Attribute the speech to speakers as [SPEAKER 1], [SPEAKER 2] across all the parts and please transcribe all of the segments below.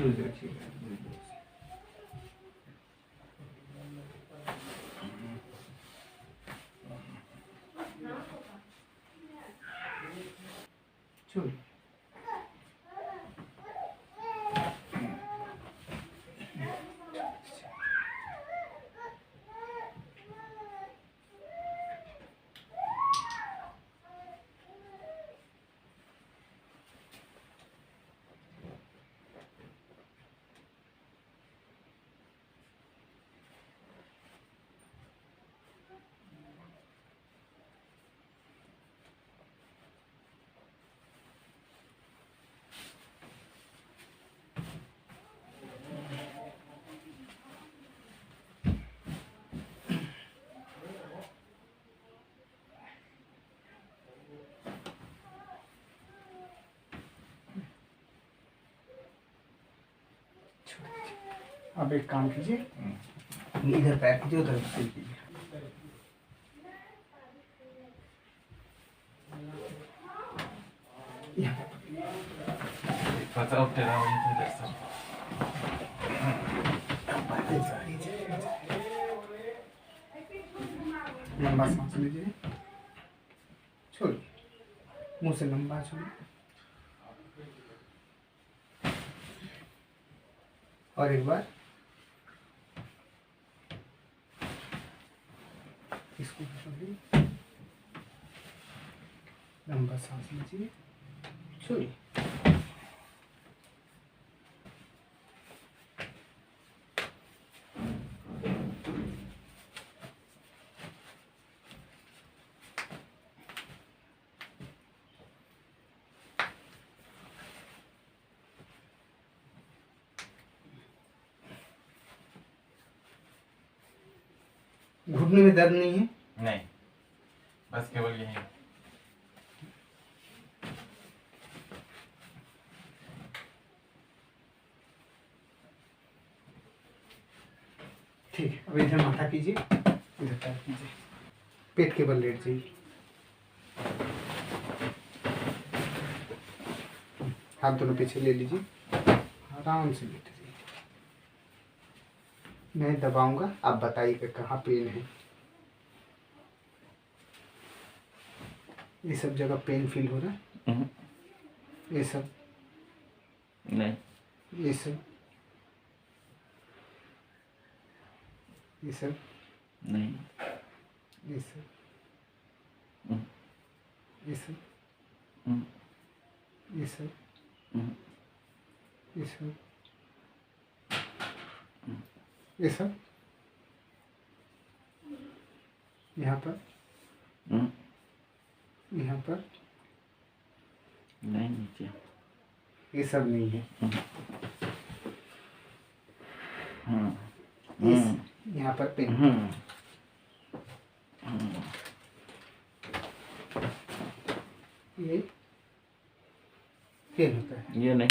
[SPEAKER 1] दूर से रखिएगा। छोड़ अब एक काम कीजिए, इधर पैर कीजिए, उधर सिर कीजिए। लंबा सांस लीजिए, छोड़िए, मुंह से लंबा छोड़िए, और एक बार इसको छोड़िए, लंबा सांस लीजिए, छोड़िए। घुटने में दर्द नहीं है?
[SPEAKER 2] नहीं, बस केवल यही।
[SPEAKER 1] ठीक है, अब इधर माथा कीजिए, इधर पैर कीजिए, पेट के बल लेट जाइए, हाथ दोनों पीछे ले लीजिए, आराम से लेट जाइए। मैं दबाऊंगा, आप बताइएगा कहाँ पेन है। ये सब जगह पेन फील हो रहा है? ये सब
[SPEAKER 2] नहीं,
[SPEAKER 1] ये सब ये सब
[SPEAKER 2] नहीं,
[SPEAKER 1] ये सब ये सब ये सब ये सब ये सब यहाँ पर यहाँ पर
[SPEAKER 2] नहीं, नीचे
[SPEAKER 1] ये सब नहीं है। यहाँ पर पेन ये पेन होता है,
[SPEAKER 2] ये नहीं,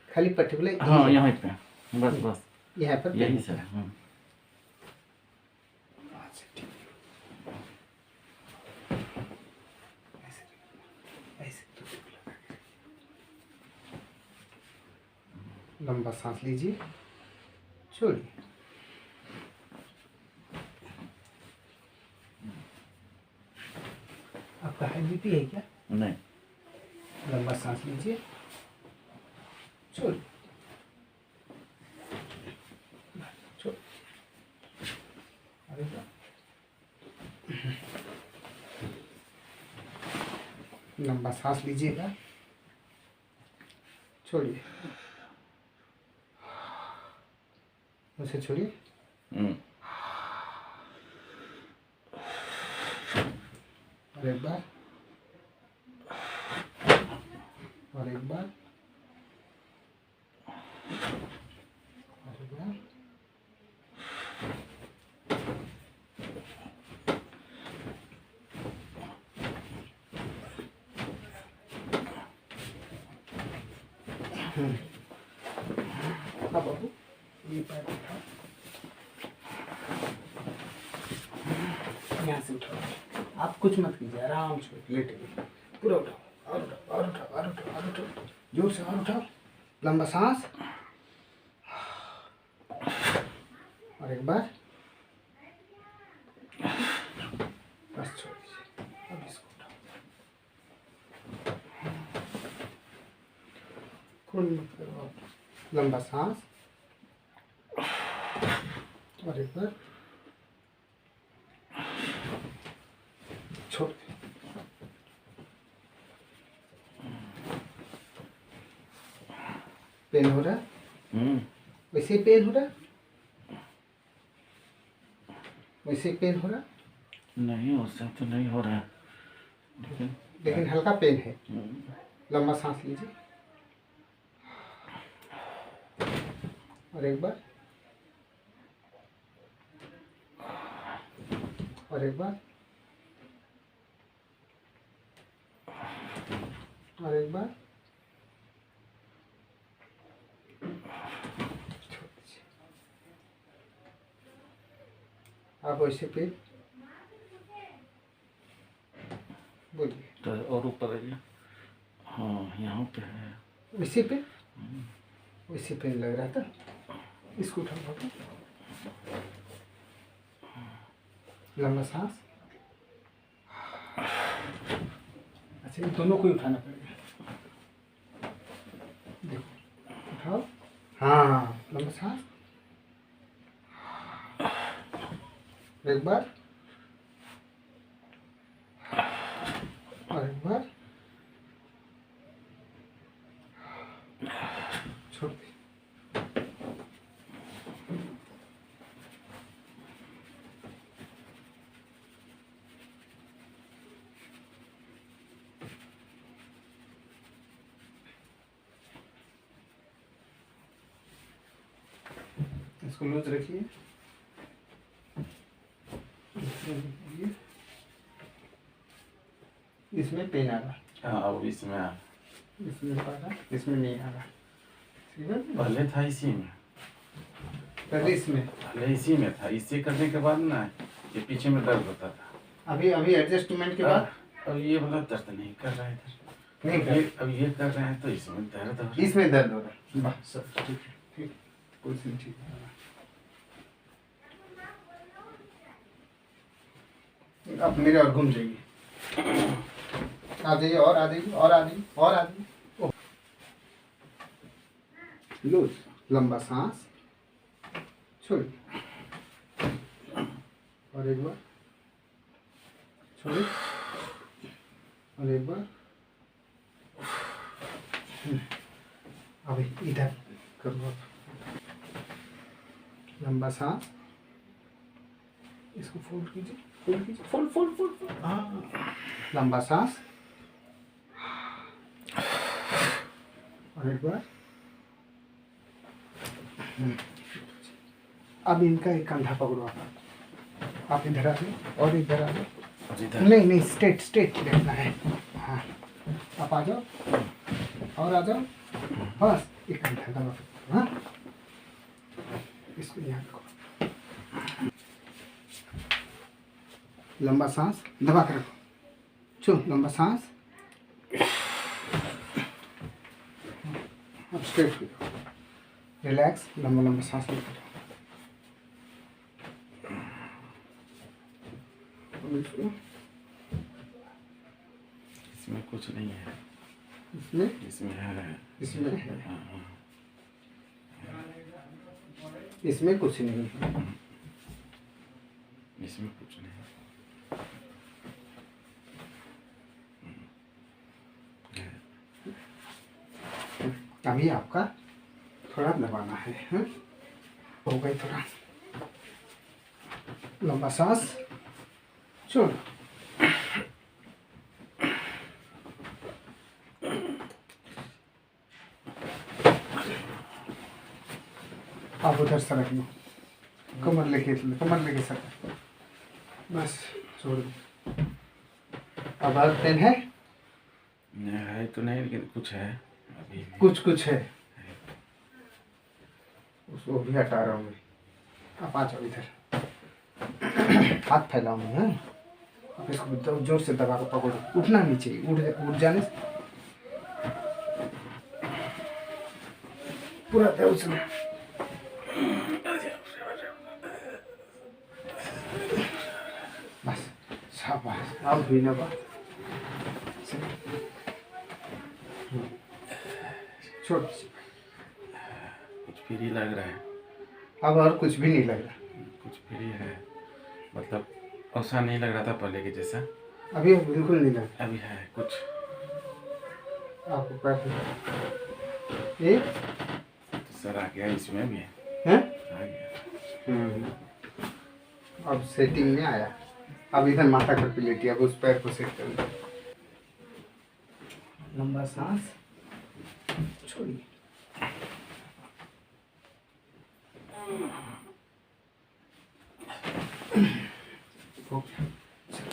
[SPEAKER 1] खाली पर्टिकुलर
[SPEAKER 2] हाँ यहाँ पे, बस बस
[SPEAKER 1] यहाँ पर
[SPEAKER 2] यही सर।
[SPEAKER 1] अच्छा ठीक है, ऐसे लंबा सांस लीजिए, छोड़िए। आपका हाई बीपी है क्या?
[SPEAKER 2] नहीं,
[SPEAKER 1] लंबा सांस लीजिए, छोड़िए, छोड़, अरे लंबा सांस लीजिएगा, छोड़िए, उसे छोड़िए, और एक बार, और एक बार, और एक बार, हाँ बाबू, ये पैर उठाओ, यहाँ से उठाओ, आप कुछ मत कीजिए, आराम से लेटे पूरा उठाओ, और उठाओ, और उठाओ, और उठाओ, और उठाओ, जोर से और उठाओ, लंबा सांस, और एक बार, बस छोड़ दीजिए। अब इसको उठाओ, खून मत करो। लंबा सांस और एक बार छोड़ दे। पेन हो रहा है? वैसे ही पेन हो रहा है? वैसे ही पेन हो रहा है?
[SPEAKER 2] नहीं, उससे तो नहीं हो रहा है,
[SPEAKER 1] लेकिन हल्का पेन है। लंबा सांस लीजिए और एक बार, और एक बार, और एक बार। छोड़ दीजिए। आप वैसे पेन बोलिए।
[SPEAKER 2] तो और ऊपर आइए। हाँ, यहाँ पे है।
[SPEAKER 1] वैसे पेन, वैसे पेन लग रहा था। इसको उठाओ बाबू। लंबा सांस। अच्छा, ये दोनों को ही उठाना पड़ेगा। देखो, उठाओ। हाँ, लंबा सांस। एक बार और एक बार। छोड़ दे। इसको लूज रखिए। इसमें पेन आ रहा,
[SPEAKER 2] हाँ, अब इसमें आ।
[SPEAKER 1] इसमें आ रहा, इसमें नहीं आ रहा। ठीक है?
[SPEAKER 2] पहले था इसी में,
[SPEAKER 1] पहले इसमें,
[SPEAKER 2] पहले इसी में था। इसे करने के बाद ना ये पीछे में दर्द होता था।
[SPEAKER 1] अभी अभी एडजस्टमेंट के बाद
[SPEAKER 2] अब ये वाला दर्द नहीं कर रहा है इधर।
[SPEAKER 1] नहीं
[SPEAKER 2] अब ये कर रहे हैं तो इसमें दर्द हो रहा है।
[SPEAKER 1] इसमें दर्द हो रहा है। वाह सर, ठीक है, ठीक, कोई नहीं, ठीक है। अब मेरे और घूम जाइए। आ जाइए, और आ जाइए, और आ जाइए, और आ जाइए। लूज, लंबा सांस छोड़िए और एक बार छोड़िए और एक बार। अभी इधर करो। अब लंबा सांस, इसको फोल्ड कीजिए, फोल्ड कीजिए, फोल्ड फोल्ड फोल्ड। हाँ, लंबा सांस और एक बार। अब इनका एक कंधा पकड़ो। आप इधर आ जाओ और इधर आ जाओ। नहीं नहीं, स्ट्रेट स्ट्रेट रहना है। हाँ, आप आ जाओ और आ जाओ। बस एक कंधा दबा। हाँ, इसको यहाँ रखो। लंबा सांस दबा कर रखो। चलो, लंबा सांस। अब स्ट्रेट हो जाओ, रिलैक्स, लंबा लंबा सांस लेकर।
[SPEAKER 2] इसमें कुछ नहीं है।
[SPEAKER 1] इसमें
[SPEAKER 2] इसमें है।
[SPEAKER 1] इसमें है।
[SPEAKER 2] हाँ,
[SPEAKER 1] इसमें कुछ नहीं है।
[SPEAKER 2] इसमें कुछ नहीं है।
[SPEAKER 1] अभी आपका थोड़ा दबाना है। हाँ? हो गई थोड़ा। लंबा सांस छोड़। आप उधर सरक लो, कमर लेके सरक। बस छोड़ दो। अब हाथ पेन है?
[SPEAKER 2] है तो नहीं, लेकिन कुछ है अभी भी।
[SPEAKER 1] कुछ है, उसको भी हटा रहा हूँ मैं। आप आ जाओ इधर। हाथ फैलाओ मैं। हाँ? अब इसको जोर से दबा कर पकड़ो। उठना नहीं चाहिए, उठ जाने से पूरा दे उसमें। अब भी ना बात छोड़ दीजिए।
[SPEAKER 2] कुछ फ्री लग रहा है,
[SPEAKER 1] अब और कुछ भी नहीं लग रहा।
[SPEAKER 2] कुछ फ्री है, मतलब ऐसा नहीं लग रहा था पहले के जैसा।
[SPEAKER 1] अभी बिल्कुल नहीं लग रहा।
[SPEAKER 2] अभी है कुछ।
[SPEAKER 1] आपको पैसे ये
[SPEAKER 2] तो सर आ गया, इसमें भी है,
[SPEAKER 1] हैं?
[SPEAKER 2] आ गया।
[SPEAKER 1] अब सेटिंग में आया। अब इधर माथा कर पे लेटी, अब उस पैर को सेट कर दो। लंबा सांस छोड़िए। हो गया। चलो,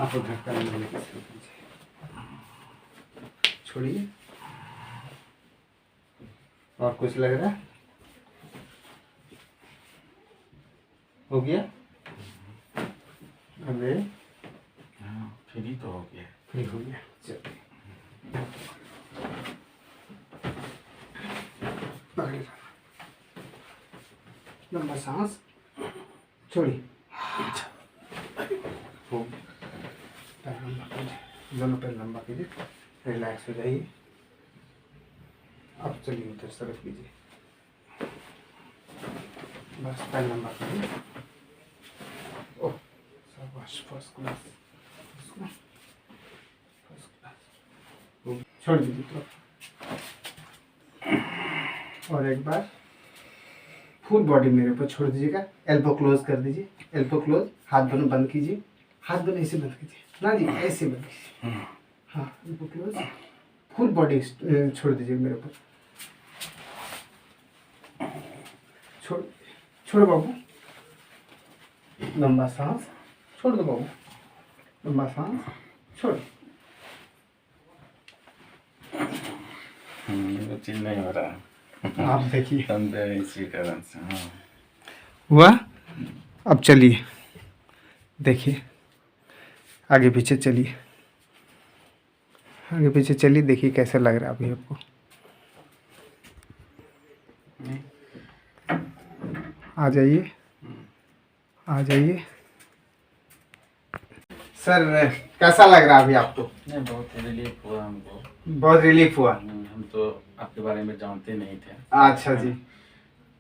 [SPEAKER 1] आप उधर कर लेके शुरू कीजिए। छोड़िए। और कुछ लग रहा है? हो गया? अबे
[SPEAKER 2] हाँ फ्री तो हो गया।
[SPEAKER 1] फ्री हो गया। चलिए आगे जाना। लंबा सांस छोड़िए। हो गया। पैर लंबा कीजिए, दोनों पैर लंबा कीजिए, रिलैक्स हो जाइए। अब चलिए उधर सरक लीजिए, बस पैर लंबा कीजिए। ओह शाबाश, फर्स्ट क्लास, फर्स्ट क्लास। छोड़ दीजिए तो। और एक बार फुल बॉडी मेरे ऊपर छोड़ दीजिएगा। एल्बो क्लोज कर दीजिए, एल्बो क्लोज। हाथ दोनों बंद कीजिए, हाथ दोनों ऐसे बंद कीजिए ना जी, ऐसे बंद कीजिए। हाँ एल्बो क्लोज। फुल बॉडी छोड़ दीजिए मेरे ऊपर। छोड़ छोड़ बाबू। लंबा सांस छोड़ दो बाबू, लंबा सांस छोड़।
[SPEAKER 2] वो चीज नहीं हो रहा।
[SPEAKER 1] आप देखिए
[SPEAKER 2] इसी कारण से। हाँ
[SPEAKER 1] हुआ। अब चलिए देखिए, आगे पीछे चलिए, आगे पीछे चलिए, देखिए कैसा लग रहा है अभी आपको। आ जाइए, आ जाइए। सर कैसा लग रहा है अभी आपको?
[SPEAKER 2] नहीं, बहुत रिलीफ हुआ हमको।
[SPEAKER 1] बहुत रिलीफ हुआ।
[SPEAKER 2] हम तो आपके बारे में जानते नहीं थे।
[SPEAKER 1] अच्छा जी।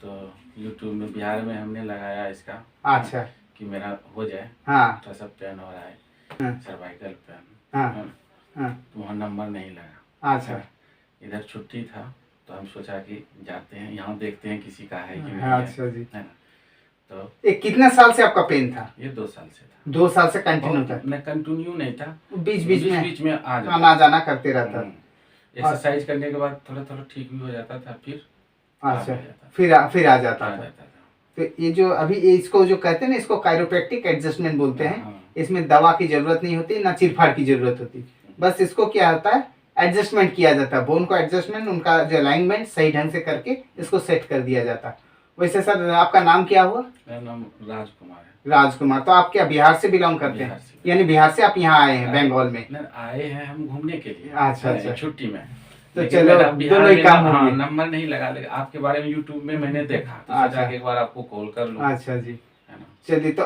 [SPEAKER 2] तो यूट्यूब में बिहार में हमने लगाया इसका,
[SPEAKER 1] अच्छा
[SPEAKER 2] कि मेरा हो जाए।
[SPEAKER 1] हाँ
[SPEAKER 2] थोड़ा सा पेन हो रहा है,
[SPEAKER 1] हाँ
[SPEAKER 2] सर्वाइकल पेन।
[SPEAKER 1] हाँ हाँ।
[SPEAKER 2] तो वहाँ नंबर नहीं लगा।
[SPEAKER 1] अच्छा
[SPEAKER 2] इधर छुट्टी था तो हम सोचा कि जाते हैं यहाँ, देखते हैं किसी का है कि नहीं
[SPEAKER 1] हाँ,
[SPEAKER 2] है।
[SPEAKER 1] अच्छा जी।
[SPEAKER 2] है ना? तो
[SPEAKER 1] ये कितना साल से आपका पेन था?
[SPEAKER 2] ये 2 साल से था।
[SPEAKER 1] 2 साल से कंटिन्यू था?
[SPEAKER 2] मैं कंटिन्यू नहीं था,
[SPEAKER 1] बीच बीच में
[SPEAKER 2] बीच में आ जाता।
[SPEAKER 1] आना जाना करते रहता।
[SPEAKER 2] एक्सरसाइज करने के बाद थोड़ा थोड़ा ठीक भी हो जाता था, फिर
[SPEAKER 1] अच्छा फिर आ जाता था।
[SPEAKER 2] था।
[SPEAKER 1] तो ये जो अभी ये इसको जो कहते हैं ना, इसको कायरोप्रैक्टिक एडजस्टमेंट बोलते हैं।
[SPEAKER 2] हाँ।
[SPEAKER 1] इसमें दवा की जरूरत नहीं होती, ना चीरफाड़ की जरूरत होती। बस इसको क्या होता है, एडजस्टमेंट किया जाता है, बोन को एडजस्टमेंट, उनका जो अलाइनमेंट सही ढंग से करके इसको सेट कर दिया जाता है। वैसे सर आपका नाम क्या हुआ?
[SPEAKER 2] मेरा नाम राजकुमार है।
[SPEAKER 1] राजकुमार। तो आप क्या बिहार से बिलोंग करते
[SPEAKER 2] बिहार
[SPEAKER 1] हैं?
[SPEAKER 2] से।
[SPEAKER 1] यानी बिहार से आप यहाँ आए हैं बंगाल में?
[SPEAKER 2] नहीं, आए हैं हम घूमने के लिए।
[SPEAKER 1] अच्छा, अच्छा।
[SPEAKER 2] छुट्टी में।
[SPEAKER 1] तो
[SPEAKER 2] लेकिन
[SPEAKER 1] चलो,
[SPEAKER 2] मेरा बिहार
[SPEAKER 1] दोनों ही
[SPEAKER 2] में
[SPEAKER 1] काम हो
[SPEAKER 2] हाँ,
[SPEAKER 1] गए।
[SPEAKER 2] नंबर नहीं लगा, लेकिन आपके बारे में यूट्यूब में मैंने देखा तो
[SPEAKER 1] अच्छा।
[SPEAKER 2] सोचा कि एक बार आपको कॉल कर लूं।
[SPEAKER 1] अच्छा जी।
[SPEAKER 2] है ना?
[SPEAKER 1] चलिए, तो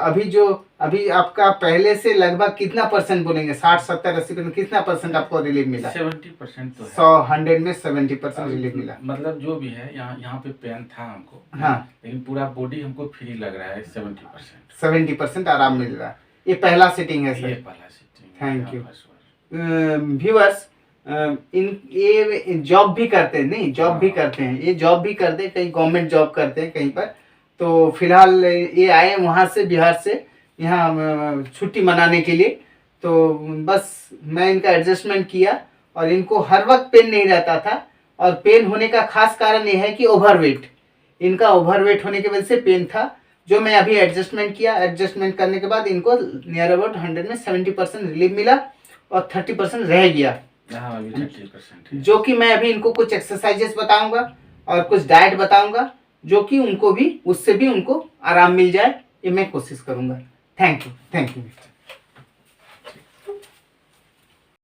[SPEAKER 1] अभी आपका पहले से लगभग कितना परसेंट बोलेंगे? 60, 70, 80% कितना परसेंट आपको रिलीफ मिला?
[SPEAKER 2] 70% तो है।
[SPEAKER 1] 100 में 70% रिलीफ मिला।
[SPEAKER 2] मतलब जो भी है, यहाँ पे पेन था हमको,
[SPEAKER 1] हाँ।
[SPEAKER 2] लेकिन पूरा बॉडी हमको फ्री लग रहा है। 70%
[SPEAKER 1] 70% आराम मिल रहा है। ये पहला सिटिंग है
[SPEAKER 2] ये
[SPEAKER 1] सर।
[SPEAKER 2] पहला सीटिंग।
[SPEAKER 1] Thank you. व्यूअर्स, ये जॉब भी करते हैं, नहीं जॉब भी करते हैं, ये जॉब भी करते हैं, कहीं गवर्नमेंट जॉब करते हैं कहीं पर। तो फिलहाल ये आए वहाँ से, बिहार से, यहाँ छुट्टी मनाने के लिए। तो बस मैं इनका एडजस्टमेंट किया, और इनको हर वक्त पेन नहीं रहता था। और पेन होने का खास कारण ये है कि ओवरवेट, इनका ओवरवेट होने की वजह से पेन था, जो मैं अभी एडजस्टमेंट किया। एडजस्टमेंट करने के बाद इनको नियर अबाउट 100 में 70% रिलीफ मिला, और 30% रह गया।
[SPEAKER 2] हाँ, अभी 30% है।
[SPEAKER 1] जो कि मैं अभी इनको कुछ एक्सरसाइजेस बताऊंगा और कुछ डाइट बताऊंगा, जो कि उनको भी, उससे भी उनको आराम मिल जाए, ये मैं कोशिश करूंगा। Thank you, thank you.